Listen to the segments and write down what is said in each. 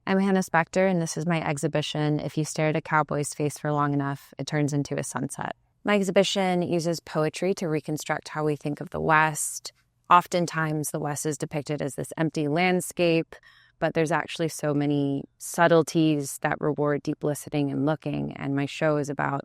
I'm Hannah Spector, and this is my exhibition, If You Stare at a Cowboy's Face for Long Enough, It Turns into a Sunset. My exhibition uses poetry to reconstruct how we think of the West. Oftentimes, the West is depicted as this empty landscape, but there's actually so many subtleties that reward deep listening and looking, and my show is about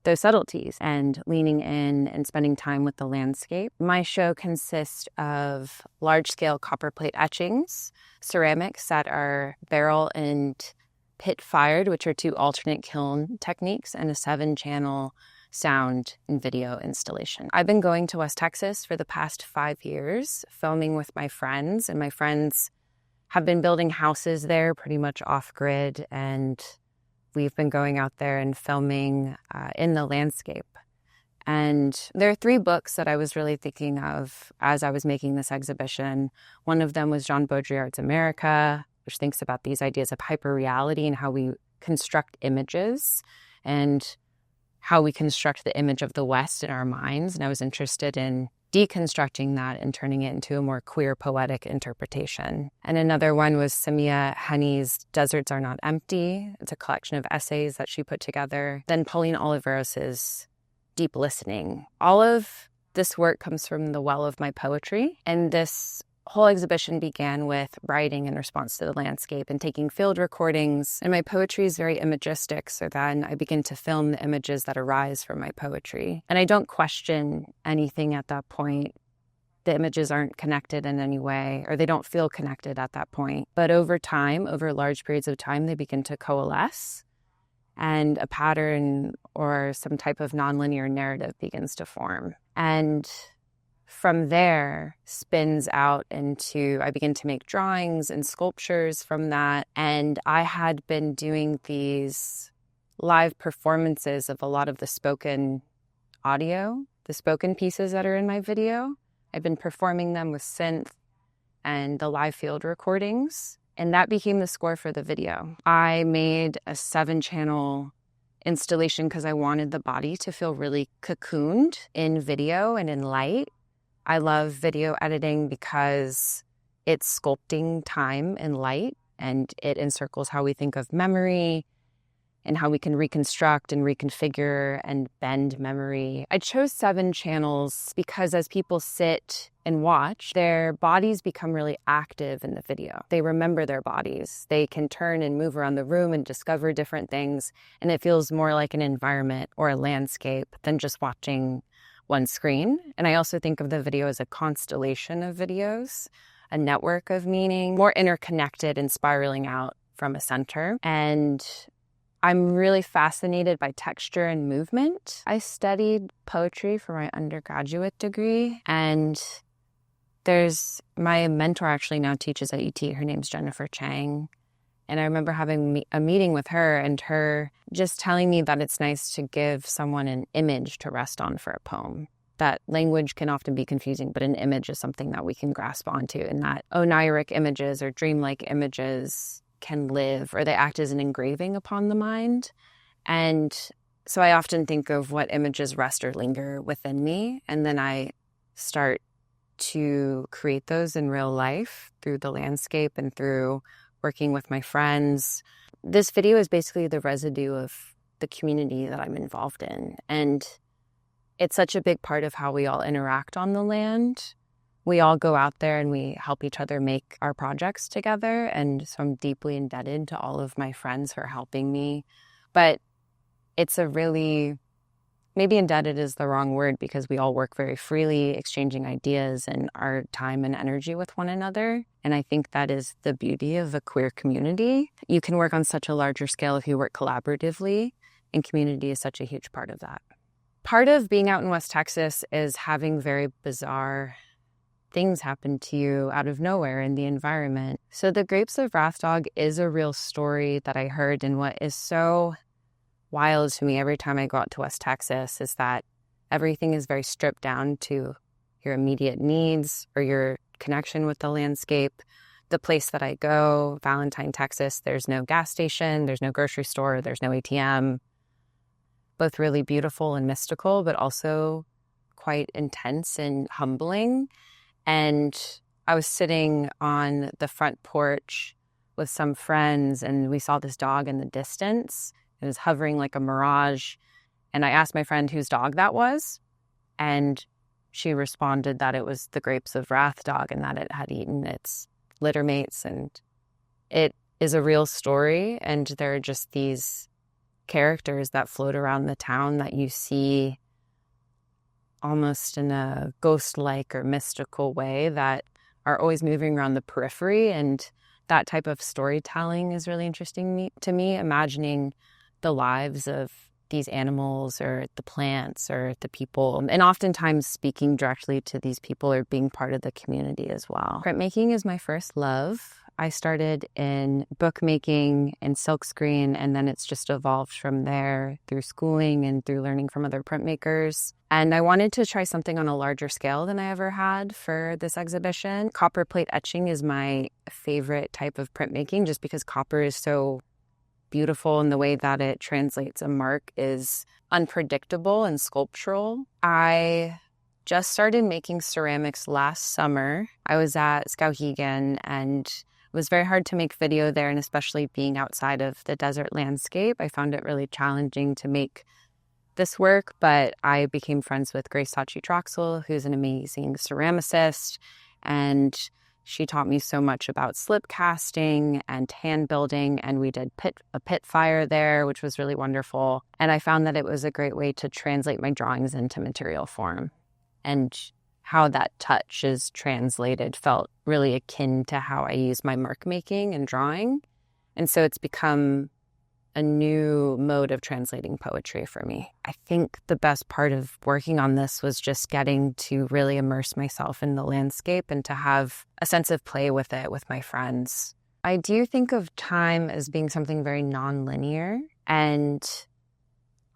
those subtleties and leaning in and spending time with the landscape. My show consists of large-scale copperplate etchings, ceramics that are barrel and pit fired, which are two alternate kiln techniques, and a 7-channel sound and video installation. I've been going to West Texas for the past 5 years, filming with my friends, and my friends have been building houses there pretty much off-grid, and we've been going out there and filming in the landscape. And there are 3 books that I was really thinking of as I was making this exhibition. One of them was Jean Baudrillard's America, which thinks about these ideas of hyperreality and how we construct images and how we construct the image of the West in our minds. And I was interested in deconstructing that and turning it into a more queer poetic interpretation. And another one was Samia Honey's Deserts Are Not Empty. It's a collection of essays that she put together. Then Pauline Oliveros's Deep Listening. All of this work comes from the well of my poetry, and this whole exhibition began with writing in response to the landscape and taking field recordings. And my poetry is very imagistic, so then I begin to film the images that arise from my poetry. And I don't question anything at that point. The images aren't connected in any way, or they don't feel connected at that point. But over time, over large periods of time, they begin to coalesce, and a pattern or some type of nonlinear narrative begins to form. And from there spins out into, I begin to make drawings and sculptures from that. And I had been doing these live performances of a lot of the spoken audio, the spoken pieces that are in my video. I've been performing them with synth and the live field recordings, and that became the score for the video. I made a 7-channel installation because I wanted the body to feel really cocooned in video and in light. I love video editing because it's sculpting time and light, and it encircles how we think of memory and how we can reconstruct and reconfigure and bend memory. I chose 7 channels because as people sit and watch, their bodies become really active in the video. They remember their bodies. They can turn and move around the room and discover different things, and it feels more like an environment or a landscape than just watching one screen. And I also think of the video as a constellation of videos, a network of meaning, more interconnected and spiraling out from a center. And I'm really fascinated by texture and movement. I studied poetry for my undergraduate degree, and there's my mentor actually now teaches at UT. Her name's Jennifer Chang. And I remember having a meeting with her and her just telling me that it's nice to give someone an image to rest on for a poem. That language can often be confusing, but an image is something that we can grasp onto, and that oniric images or dreamlike images can live, or they act as an engraving upon the mind. And so I often think of what images rest or linger within me, and then I start to create those in real life through the landscape and through working with my friends. This video is basically the residue of the community that I'm involved in. And it's such a big part of how we all interact on the land. We all go out there and we help each other make our projects together. And so I'm deeply indebted to all of my friends for helping me. But it's a really, maybe indebted is the wrong word because we all work very freely, exchanging ideas and our time and energy with one another. And I think that is the beauty of a queer community. You can work on such a larger scale if you work collaboratively, and community is such a huge part of that. Part of being out in West Texas is having very bizarre things happen to you out of nowhere in the environment. So The Grapes of Wrath Dog is a real story that I heard, and what is so wild to me every time I go out to West Texas is that everything is very stripped down to your immediate needs or your connection with the landscape. The place that I go, Valentine, Texas, there's no gas station, there's no grocery store, there's no ATM. Both really beautiful and mystical, but also quite intense and humbling. And I was sitting on the front porch with some friends, and we saw this dog in the distance. It was hovering like a mirage. And I asked my friend whose dog that was, and she responded that it was the Grapes of Wrath dog and that it had eaten its litter mates. And it is a real story, and there are just these characters that float around the town that you see almost in a ghost-like or mystical way that are always moving around the periphery. And that type of storytelling is really interesting to me, imagining the lives of these animals or the plants or the people, and oftentimes speaking directly to these people or being part of the community as well. Printmaking is my first love. I started in bookmaking and silkscreen, and then it's just evolved from there through schooling and through learning from other printmakers. And I wanted to try something on a larger scale than I ever had for this exhibition. Copper plate etching is my favorite type of printmaking, just because copper is so beautiful, and the way that it translates a mark is unpredictable and sculptural. I just started making ceramics last summer. I was at Skowhegan, and it was very hard to make video there, and especially being outside of the desert landscape, I found it really challenging to make this work. But I became friends with Grace Sachi-Troxel, who's an amazing ceramicist, and she taught me so much about slip casting and hand building, and we did a pit fire there, which was really wonderful. And I found that it was a great way to translate my drawings into material form. And how that touch is translated felt really akin to how I use my mark making and drawing. And so it's become a new mode of translating poetry for me. I think the best part of working on this was just getting to really immerse myself in the landscape and to have a sense of play with it with my friends. I do think of time as being something very nonlinear, and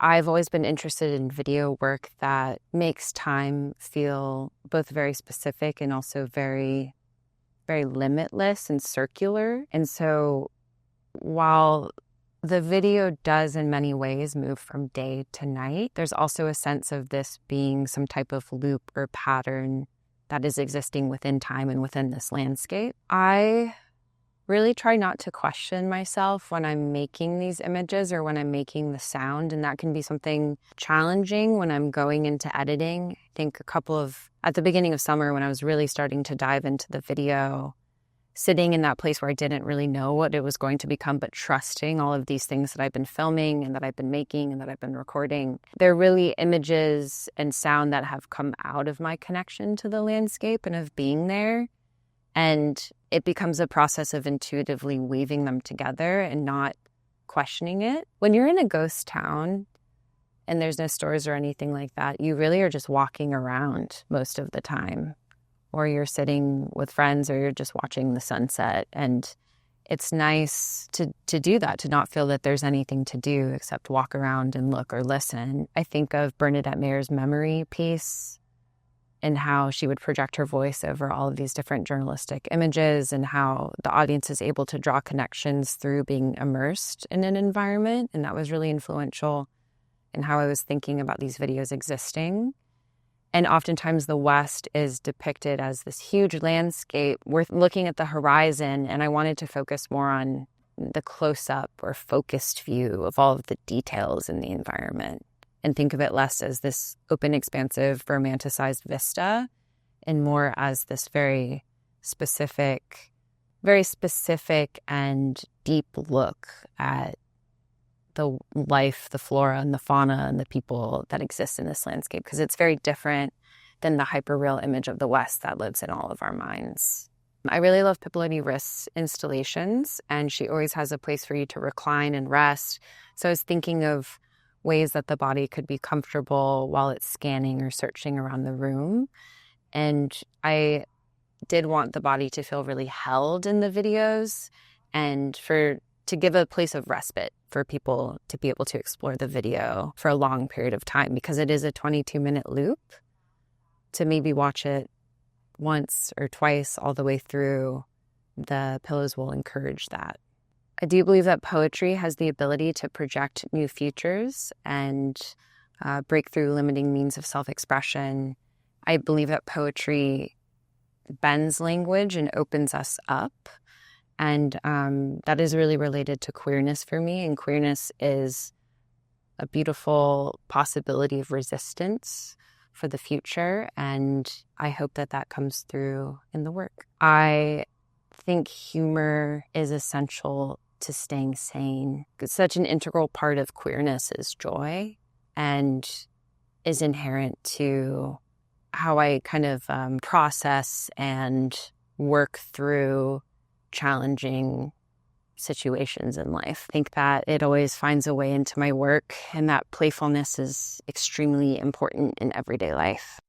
I've always been interested in video work that makes time feel both very specific and also very, very limitless and circular. And so while the video does in many ways move from day to night, there's also a sense of this being some type of loop or pattern that is existing within time and within this landscape. I really try not to question myself when I'm making these images or when I'm making the sound, and that can be something challenging when I'm going into editing. I think at the beginning of summer, when I was really starting to dive into the video, sitting in that place where I didn't really know what it was going to become, but trusting all of these things that I've been filming and that I've been making and that I've been recording. They're really images and sound that have come out of my connection to the landscape and of being there. And it becomes a process of intuitively weaving them together and not questioning it. When you're in a ghost town and there's no stores or anything like that, you really are just walking around most of the time. Or you're sitting with friends, or you're just watching the sunset. And it's nice to do that, to not feel that there's anything to do except walk around and look or listen. I think of Bernadette Mayer's memory piece and how she would project her voice over all of these different journalistic images, and how the audience is able to draw connections through being immersed in an environment. And that was really influential in how I was thinking about these videos existing. And oftentimes the West is depicted as this huge landscape. We're looking at the horizon, and I wanted to focus more on the close-up or focused view of all of the details in the environment, and think of it less as this open, expansive, romanticized vista, and more as this very specific and deep look at the life, the flora and the fauna and the people that exist in this landscape, because it's very different than the hyperreal image of the West that lives in all of our minds. I really love Pippolini Rist's installations, and she always has a place for you to recline and rest. So I was thinking of ways that the body could be comfortable while it's scanning or searching around the room. And I did want the body to feel really held in the videos, and to give a place of respite for people to be able to explore the video for a long period of time, because it is a 22-minute loop. To maybe watch it once or twice all the way through, the pillows will encourage that. I do believe that poetry has the ability to project new futures and break through limiting means of self-expression. I believe that poetry bends language and opens us up. And that is really related to queerness for me. And queerness is a beautiful possibility of resistance for the future. And I hope that that comes through in the work. I think humor is essential to staying sane. Such an integral part of queerness is joy and is inherent to how I kind of process and work through challenging situations in life. I think that it always finds a way into my work, and that playfulness is extremely important in everyday life.